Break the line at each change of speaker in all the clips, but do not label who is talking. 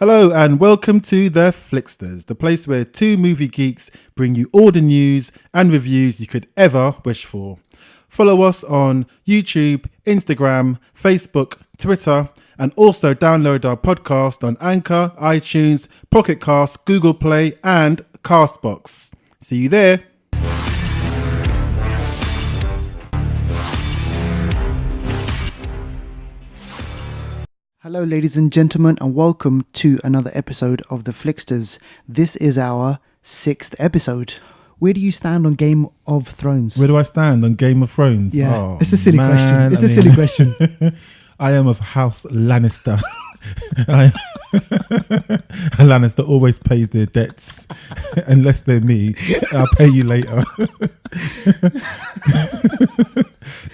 Hello and welcome to the Flixters, the place where two movie geeks bring you all the news and reviews you could ever wish for. Follow us on YouTube, Instagram, Facebook, Twitter, and also download our podcast on Anchor, iTunes, Pocket Cast, Google Play, and Castbox. See you there.
Hello, ladies and gentlemen, and welcome to another episode of the Flixters. This is our 6th episode. Where do you stand on Game of Thrones?
Where do I stand on Game of Thrones?
Yeah,
Oh,
it's a silly
man.
question. It's a silly question.
I am of House Lannister. Lannister always pays their debts, unless they're me. I'll pay you later.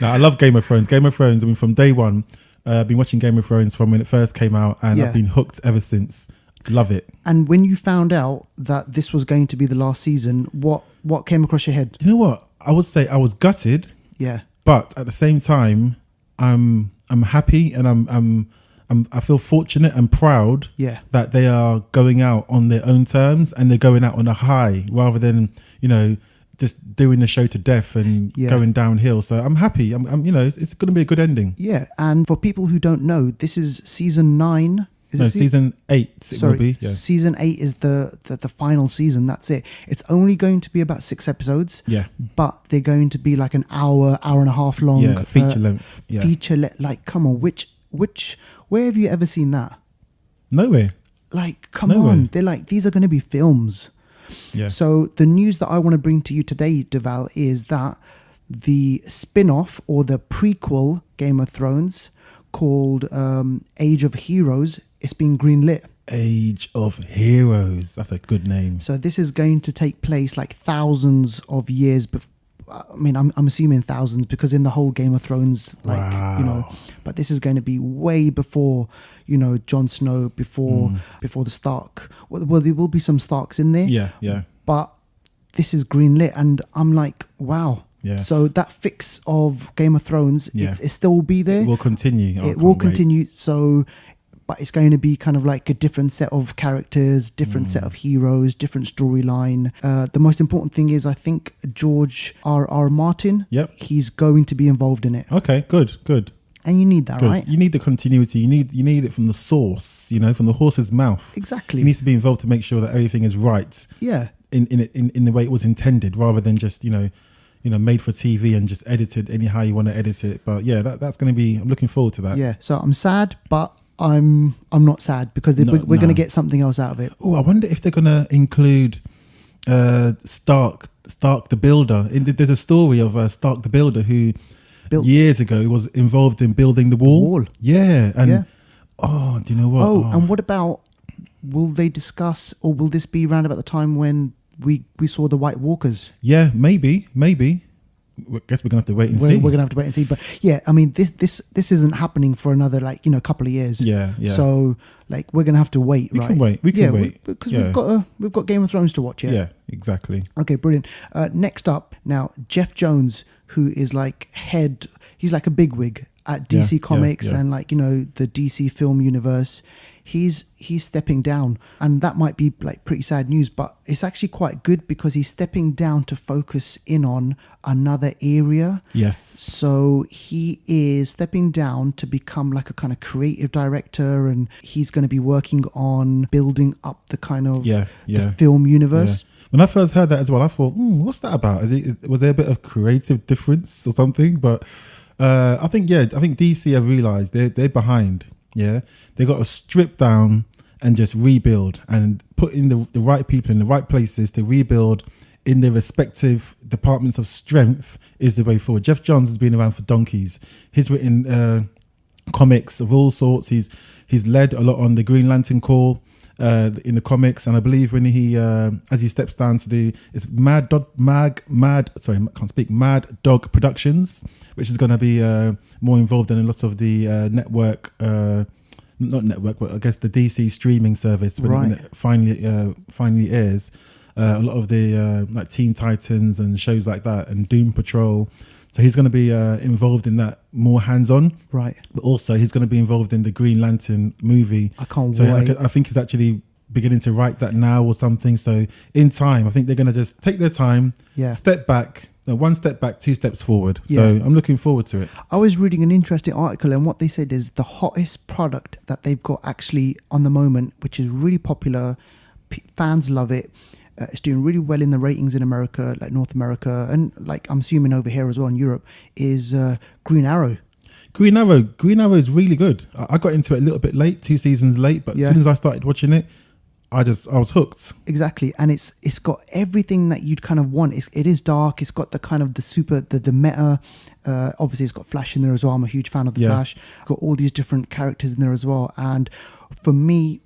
No, I love Game of Thrones. Game of Thrones, I mean, from day one, I've been watching Game of Thrones from when it first came out, and I've been hooked ever since. Love it.
And when you found out that this was going to be the last season, what came across your head?
Do you know what? I would say I was gutted.
Yeah.
But at the same time, I'm happy, and I feel fortunate and proud that they are going out on their own terms, and they're going out on a high rather than, just doing the show to death and going downhill. So I'm happy. I'm it's going to be a good ending.
Yeah. And for people who don't know, this is season 9.
Season 8.
Sorry,
will be. Yeah.
Season 8 is the final season. That's it. It's only going to be about 6 episodes.
Yeah.
But they're going to be like an hour and a half long.
Yeah, feature length. Yeah.
Like, come on, where have you ever seen that?
Nowhere.
Like, come on. They're like, these are going to be films.
Yeah.
So the news that I want to bring to you today, Deval, is that the spin-off or the prequel Game of Thrones called Age of Heroes is being greenlit.
Age of Heroes. That's a good name.
So this is going to take place like thousands of years I'm assuming thousands, because in the whole Game of Thrones, but this is going to be way before, Jon Snow, before the Stark. Well, there will be some Starks in there.
Yeah.
But this is greenlit, and I'm like, wow.
Yeah.
So that fix of Game of Thrones, it still will be there.
It will continue.
It will continue. So, but it's going to be kind of like a different set of characters, different set of heroes, different storyline. The most important thing is, I think George R.R. Martin, he's going to be involved in it.
Okay, good.
And you need that, right?
You need the continuity. You need it from the source, from the horse's mouth.
Exactly.
He needs to be involved to make sure that everything is right.
Yeah.
In the way it was intended, rather than just made for TV and just edited anyhow you want to edit it. But yeah, that's going to be. I'm looking forward to that.
Yeah. So I'm sad, but I'm not sad, because we're going to get something else out of it.
Oh, I wonder if they're going to include Stark the Builder. There's a story of Stark the Builder who years ago was involved in building the wall. Yeah, and do you know what?
And what about, will they discuss, or will this be around about the time when we saw the White Walkers? Yeah,
maybe. I guess we're gonna have to wait and see.
We're gonna have to wait and see. But yeah, I mean, this isn't happening for another couple of years.
Yeah.
So we're gonna have to wait.
We can wait
because we've got Game of Thrones to watch. Yeah,
exactly.
Okay, brilliant. Next up now, Jeff Jones, who is he's like a bigwig at DC Comics and the DC film universe. He's stepping down, and that might be like pretty sad news, but it's actually quite good, because he's stepping down to focus in on another area.
Yes.
So he is stepping down to become like a kind of creative director, and he's going to be working on building up the kind of the film universe.
Yeah. When I first heard that as well, I thought, what's that about? Was there a bit of creative difference or something? But I think DC have realised they're behind. Yeah, they got to strip down and just rebuild, and put in the right people in the right places to rebuild in their respective departments of strength is the way forward. Jeff Johns has been around for donkeys. He's written comics of all sorts. He's led a lot on the Green Lantern Corps in the comics, and I believe when he as he steps down to Mad Dog Productions, which is going to be more involved in a lot of the network, not network, but I guess the DC streaming service when it finally airs. A lot of the like Teen Titans and shows like that, and Doom Patrol. So he's going to be involved in that more hands-on.
Right.
But also he's going to be involved in the Green Lantern movie.
I can't
so
wait.
I think he's actually beginning to write that now or something. So in time, I think they're going to just take their time, step back, one step back, two steps forward. So I'm looking forward to it.
I was reading an interesting article, and what they said is the hottest product that they've got actually on the moment, which is really popular, fans love it. It's doing really well in the ratings in America, like North America, and like I'm assuming over here as well in Europe, is Green Arrow.
Green Arrow is really good. I got into it a little bit late, 2 seasons late, but as soon as I started watching it, I was hooked.
Exactly, and it's got everything that you'd kind of want. It is dark. It's got the kind of the meta. Obviously, it's got Flash in there as well. I'm a huge fan of the Flash. Got all these different characters in there as well. And for me,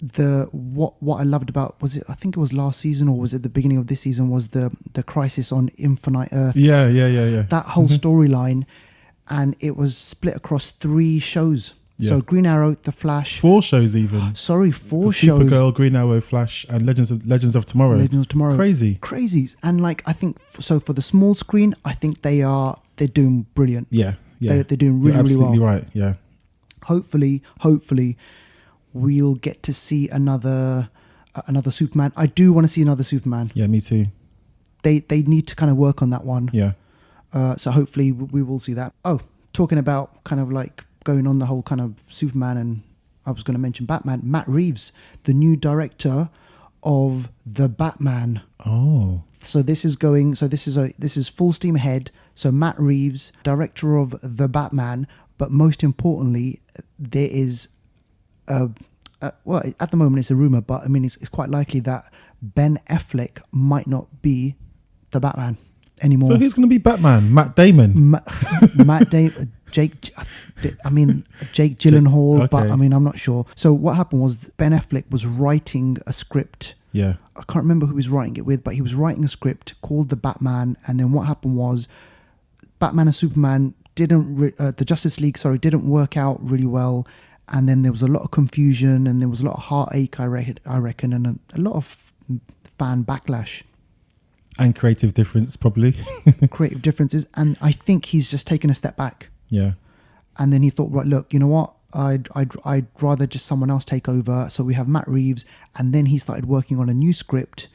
what I loved about I think it was last season or was it the beginning of this season, was the Crisis on Infinite Earths.
Yeah.
That whole storyline, and it was split across 3 shows. So Green Arrow, The Flash.
4 shows even.
Sorry, 4 shows.
Supergirl, Green Arrow, Flash, and Legends of Tomorrow.
Legends of Tomorrow.
Crazy.
And like, I think, so for the small screen, I think they're doing brilliant.
Yeah.
They're doing really, really well.
Absolutely right, yeah.
Hopefully, we'll get to see another Superman. I do want to see another Superman.
Yeah, me too.
They need to kind of work on that one.
Yeah.
So hopefully we will see that. Oh, talking about kind of like going on the whole kind of Superman, and I was going to mention Batman. Matt Reeves, the new director of The Batman.
Oh.
So this is full steam ahead. So Matt Reeves, director of The Batman, but most importantly, there is well, at the moment it's a rumor, but I mean it's quite likely that Ben Affleck might not be the Batman anymore.
So who's going to be Batman? Matt Damon.
Matt Damon. Jake Gyllenhaal,
okay.
But I mean, I'm not sure. So what happened was Ben Affleck was writing a script.
Yeah.
I can't remember who he was writing it with, but he was writing a script called The Batman. And then what happened was Batman and Superman the Justice League, didn't work out really well. And then there was a lot of confusion and there was a lot of heartache, I reckon, and a lot of fan backlash. And
creative difference, probably.
Creative differences. And I think he's just taken a step back.
Yeah.
And then he thought, right, look, you know what? I'd rather just someone else take over. So we have Matt Reeves. And then he started working on a new script.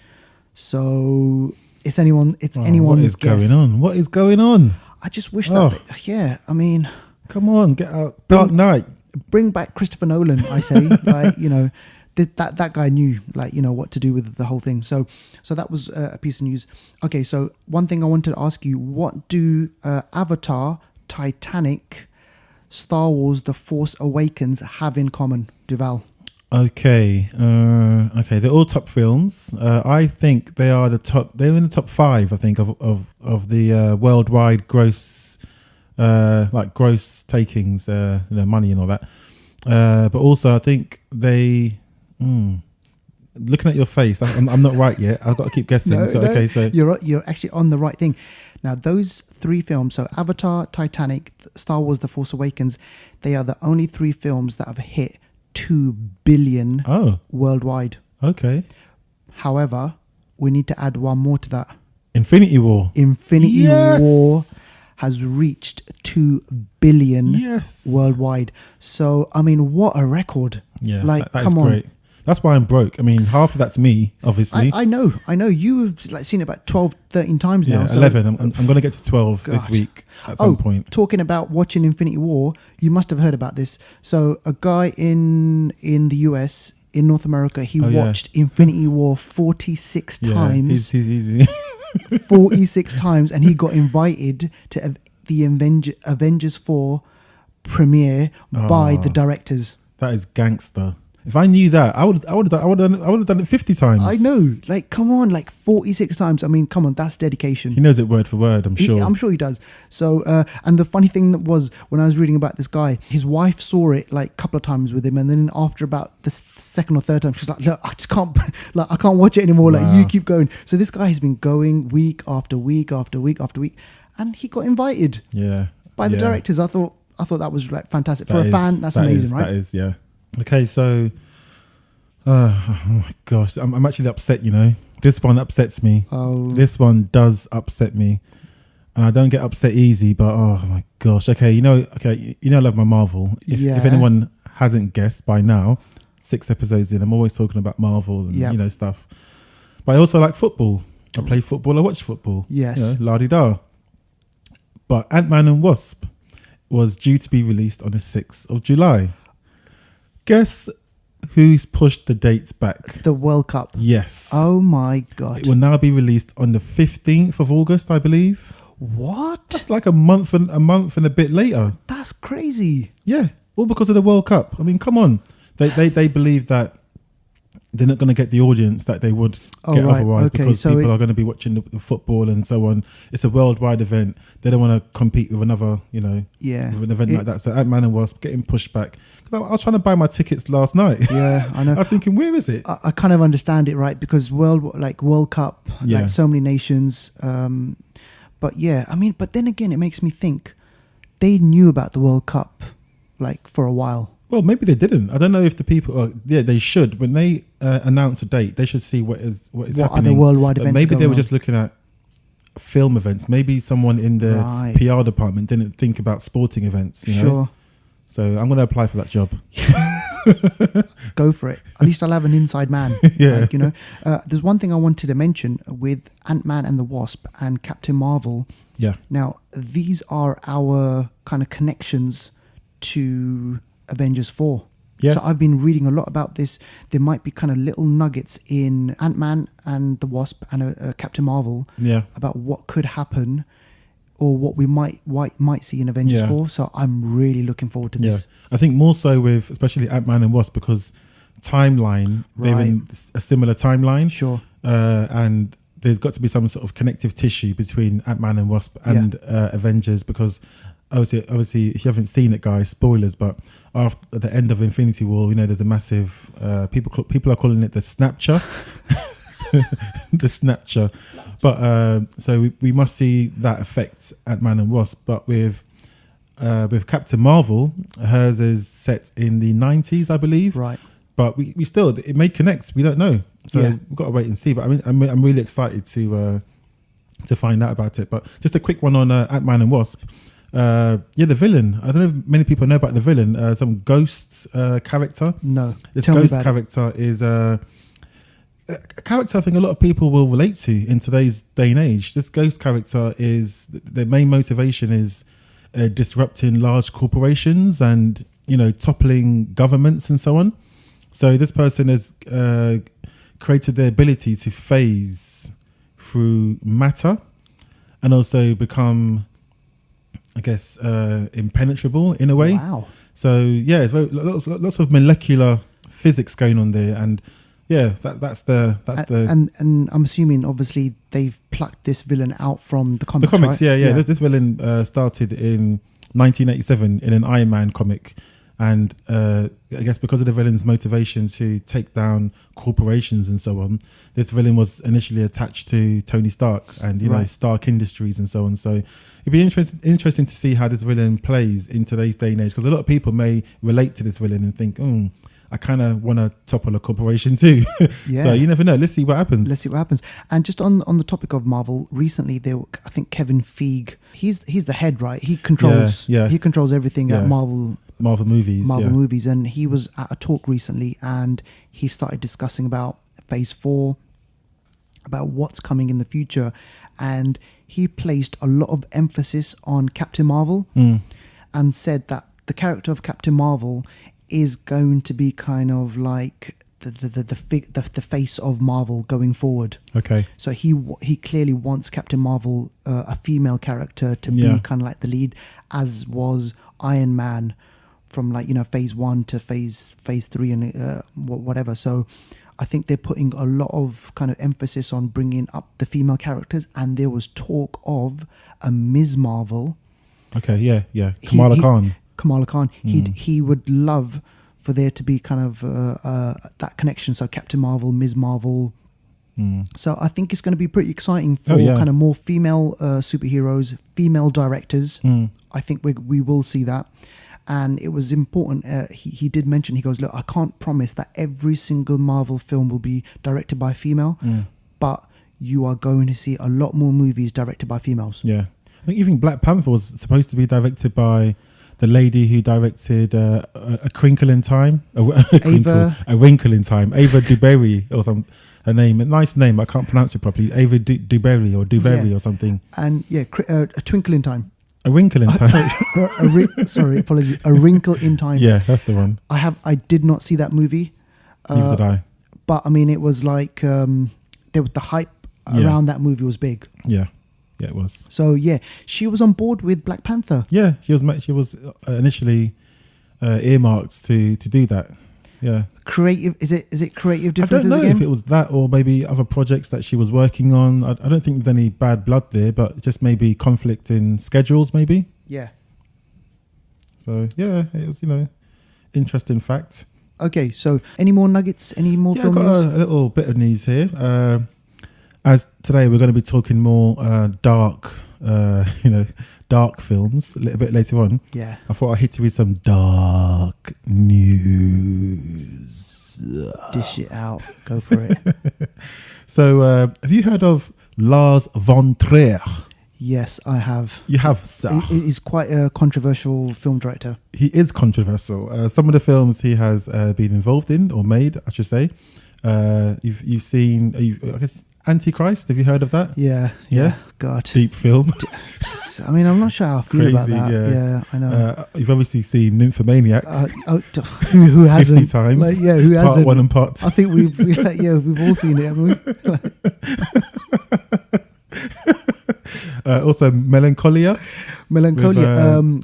So it's anyone's guess.
What is going on?
I just wish that, I mean...
Come on, get out. Dark Knight.
Bring back Christopher Nolan, I say. Like, you know, that guy knew, like, you know, what to do with the whole thing. So that was a piece of news. Okay, so one thing I wanted to ask you, what do Avatar, Titanic, Star Wars, The Force Awakens have in common, Duval?
Okay, they're all top films. I think they are they're in the top 5, I think, of the worldwide gross, gross takings, money and all that. But also I think they, looking at your face, I'm not right yet. I've got to keep guessing. Okay, so
you're actually on the right thing. Now, those 3 films, so Avatar, Titanic, Star Wars, The Force Awakens, they are the only 3 films that have hit 2 billion worldwide.
Okay.
However, we need to add one more to that.
Infinity War.
War has reached 2 billion worldwide. So, I mean, what a record.
Yeah, like, that come on. Great. That's why I'm broke. I mean, half of that's me, obviously.
I know. You've seen it about 12, 13 times now.
So 11. I'm going to get to 12 this week at some point.
Talking about watching Infinity War, you must have heard about this. So a guy in the US, in North America, he watched Infinity War 46 times.
He's
46 times, and he got invited to the Avengers 4 premiere by the directors.
That is gangster. If I knew that, I would have done it 50 times.
I know, like, come on, like 46 times. I mean, come on, that's dedication.
He knows it word for word, I'm sure.
I'm sure he does. So, and the funny thing that was, when I was reading about this guy, his wife saw it like a couple of times with him, and then after about the second or third time, she's like, look, I just can't, like, I can't watch it anymore. Wow. Like, you keep going. So this guy has been going week after week after week after week, and he got invited. By the directors. I thought that was like fantastic for a fan. That's amazing, right?
That is, yeah. Okay, so, oh my gosh, I'm actually upset, you know. This one upsets me.
Oh.
This one does upset me. and I don't get upset easy. But oh my gosh, okay, I love my Marvel. If anyone hasn't guessed by now, 6 episodes in, I'm always talking about Marvel and stuff. But I also like football. I play football. I watch football.
Yes,
la-di-da. But Ant-Man and Wasp was due to be released on the 6th of July. Guess who's pushed the dates back?
The World Cup.
Yes.
Oh my God.
It will now be released on the 15th of August, I believe.
What?
That's like a month and a bit later.
That's crazy.
Yeah, all because of the World Cup. I mean, come on. They believe that they're not going to get the audience that they would get otherwise, because people are going to be watching the football and so on. It's a worldwide event. They don't want to compete with another, with an event like that. So Ant-Man and Wasp getting pushed back. I was trying to buy my tickets last night.
Yeah, I know.
I was thinking, where is it?
I kind of understand it, right? Because World Cup, like so many nations. But yeah, I mean, but then again, it makes me think they knew about the World Cup like for a while.
Well, maybe they didn't. I don't know if the people. They should. When they announce a date, they should see what is happening.
What other worldwide events?
Maybe they were just looking at film events. Maybe someone in the PR department didn't think about sporting events.
Sure.
So I'm going to apply for that job.
Go for it. At least I'll have an inside man.
Yeah.
There's one thing I wanted to mention with Ant-Man and the Wasp and Captain Marvel.
Yeah.
Now, these are our kind of connections to Avengers 4.
Yeah.
So I've been reading a lot about this. There might be kind of little nuggets in Ant-Man and the Wasp and Captain Marvel about what could happen or what we might see in Avengers 4. So I'm really looking forward to this.
I think more so with especially Ant-Man and Wasp, because timeline, they're in a similar timeline.
Sure.
And there's got to be some sort of connective tissue between Ant-Man and Wasp and Avengers, because obviously, if you haven't seen it, guys, spoilers, but after the end of Infinity War, there's a massive, people are calling it the Snapcher. The Snapcher. But so we must see that affect Ant-Man and Wasp. But with Captain Marvel, hers is set in the 90s, I believe.
Right.
But we still, it may connect. We don't know. So we've got to wait and see. But I mean, I'm really excited to find out about it. But just a quick one on Ant-Man and Wasp. The villain. I don't know if many people know about the villain. Some ghost character.
No.
This ghost character is a character I think a lot of people will relate to in today's day and age. This ghost character is, the main motivation is disrupting large corporations and, toppling governments and so on. So this person has created the ability to phase through matter and also become, I guess, impenenetrable in a way.
Wow.
So it's lots of molecular physics going on there, and that's the
and I'm assuming obviously they've plucked this villain out from the comics.
The comics,
right?
yeah. This villain started in 1987 in an Iron Man comic, and I guess because of the villain's motivation to take down corporations and so on, this villain was initially attached to Tony Stark and Stark Industries and so on. So it'd be interesting to see how this villain plays in today's day and age, because a lot of people may relate to this villain and think, I kind of want to topple a corporation too. So you never know. Let's see what happens. And just on the topic of Marvel, recently I think Kevin Feige, he's the head, right? He controls he controls everything at Marvel movies, and he was at a talk recently and he started discussing about Phase 4, about what's coming in the future, and he placed a lot of emphasis on Captain Marvel and said that the character of Captain Marvel is going to be kind of like the face of Marvel going forward. Okay. So he clearly wants Captain Marvel, a female character, to be kind of like the lead, as was Iron Man from Phase 1 to Phase 3 and whatever. So I think they're putting a lot of kind of emphasis on bringing up the female characters, and there was talk of a Ms. Marvel. Okay. Yeah. Kamala Khan. He would love for there to be kind of that connection. So Captain Marvel, Ms. Marvel. So I think it's going to be pretty exciting for kind of more female superheroes, female directors. I think we will see that. And it was important. He did mention, he goes, look, I can't promise that every single Marvel film will be directed by a female, but you are going to see a lot more movies directed by females. Yeah. I think even Black Panther was supposed to be directed by the lady who directed A Crinkle in Time, A Wrinkle in Time, Ava DuBarry or some her name, a nice name, I can't pronounce it properly, Ava DuBarry or Duvary or something.
And A Twinkle in Time.
A Wrinkle in Time.
Sorry, apologies. A Wrinkle in Time.
Yeah, that's the one.
I did not see that movie.
Neither did I.
But I mean, it was like the hype around that movie was big.
Yeah. Yeah, it was.
So yeah, she was on board with Black Panther.
Yeah, she was initially earmarked to do that. Yeah.
Creative, is it creative differences
I don't know
again?
if it was that or maybe other projects that she was working on. I don't think there's any bad blood there, but just maybe conflict in schedules, maybe.
Yeah.
So yeah, it was interesting fact.
Okay, so any more nuggets? Any more film
I've got
news?
a little bit of news here. As today we're going to be talking more dark, dark films a little bit later on.
Yeah.
I thought I'd hit you with some dark news.
Dish it out. Go for it.
So, have you heard of Lars von Trier?
Yes, I have.
You have, sir.
He's quite a controversial film director.
He is controversial. Some of the films he has been involved in or made, I should say. You've seen, I guess, Antichrist. Have you heard of that?
Yeah. God.
Deep film.
I mean, I'm not sure how I feel about that. Yeah, I know.
You've obviously seen Nymphomaniac.
Who hasn't?
50 times.
Like, yeah, who hasn't?
Part 1 and part 2.
I think we've all seen it, haven't we?
Also, Melancholia.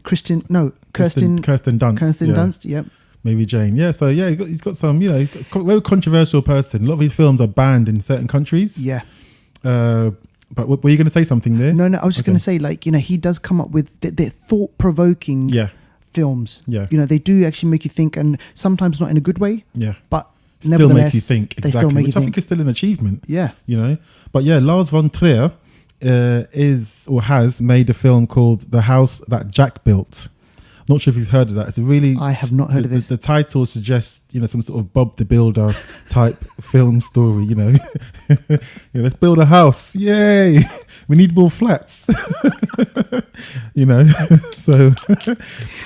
Kirsten Dunst.
Kirsten Dunst.
Yep.
Maybe Jane. Yeah, so yeah, he's got some, very controversial person. A lot of his films are banned in certain countries.
Yeah.
But were you going to say something there?
No, I was just going to say, he does come up with they're thought-provoking films.
Yeah.
They do actually make you think, and sometimes not in a good way.
Yeah.
But
still
nevertheless,
make you think. Exactly.
They still make
which
you
I
think.
think is still an achievement.
Yeah.
But yeah, Lars von Trier is or has made a film called The House That Jack Built. Not sure if you've heard of that. It's a really...
I have not heard of this.
The title suggests, some sort of Bob the Builder type film story, let's build a house. Yay. We need more flats. So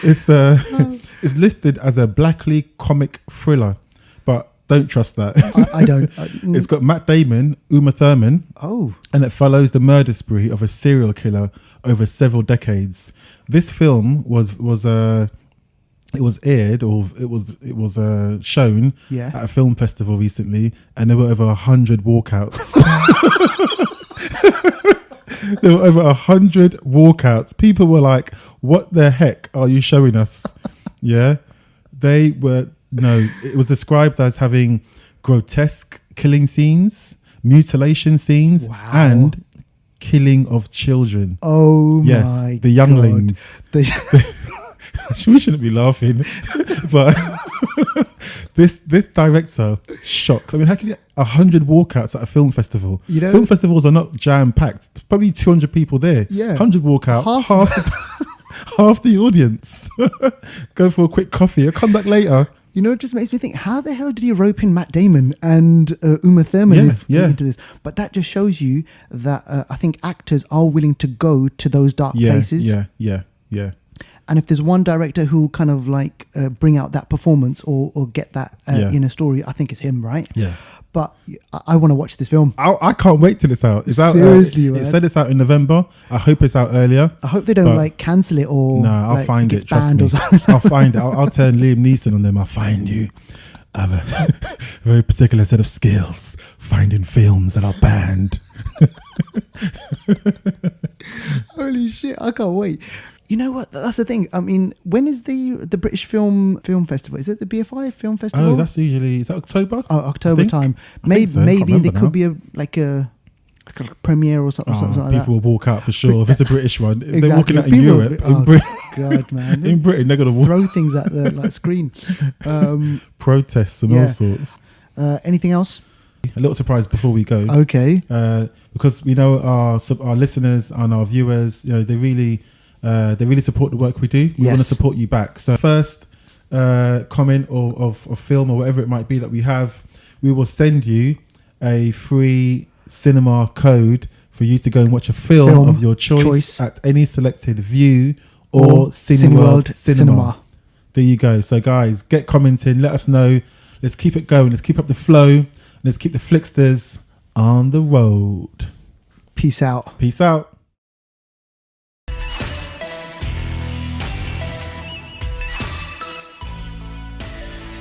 it's listed as a blackly comic thriller, but don't trust that.
I don't.
It's got Matt Damon, Uma Thurman.
Oh.
And it follows the murder spree of a serial killer over several decades. This film was aired or it was shown at a film festival recently, and there were over 100 walkouts. There were over 100 walkouts. People were like, "What the heck are you showing us?" Yeah, it was described as having grotesque killing scenes, mutilation scenes, and killing of children.
Oh
yes,
my
the younglings.
God.
We shouldn't be laughing, but this director shocked. I mean, how can you get 100 walkouts at a film festival? Film festivals are not jam packed. Probably 200 people there.
Yeah,
100 walkout, half the audience. Go for a quick coffee. I'll come back later.
It just makes me think, how the hell did he rope in Matt Damon and Uma Thurman into this? But that just shows you that I think actors are willing to go to those dark places.
Yeah.
And if there's one director who'll kind of bring out that performance or get that in a story, I think it's him, right?
Yeah.
But I want to watch this film.
I can't wait till it's out. It's
Seriously,
out.
man.
It said it's out in November. I hope it's out earlier.
I hope they don't cancel it or
I'll find it. Trust
banned
me.
or something.
I'll find it. I'll turn Liam Neeson on them. I'll find you. I have a very particular set of skills finding films that are banned.
Holy shit! I can't wait. You know what? That's the thing. I mean, when is the British Film Festival? Is it the BFI Film Festival?
Oh, that's usually, is that October?
Oh, October time. Maybe there could be a premiere or something. Something like
people
that.
will walk out for sure if it's a British one. If they're walking out in
People
Europe,
in
Britain,
God, man,
in Britain they're gonna
throw things at the screen.
Protests and all sorts.
Anything else?
A little surprise before we go.
Okay.
Because we know our listeners and our viewers, they really support the work we do. We want to support you back. So first comment of film or whatever it might be that we have, we will send you a free cinema code for you to go and watch a film of your choice at any selected View or Cineworld Cinema. There you go. So guys, get commenting, let us know. Let's keep it going. Let's keep up the flow. Let's keep the Flixters on the road.
Peace out.
Peace out.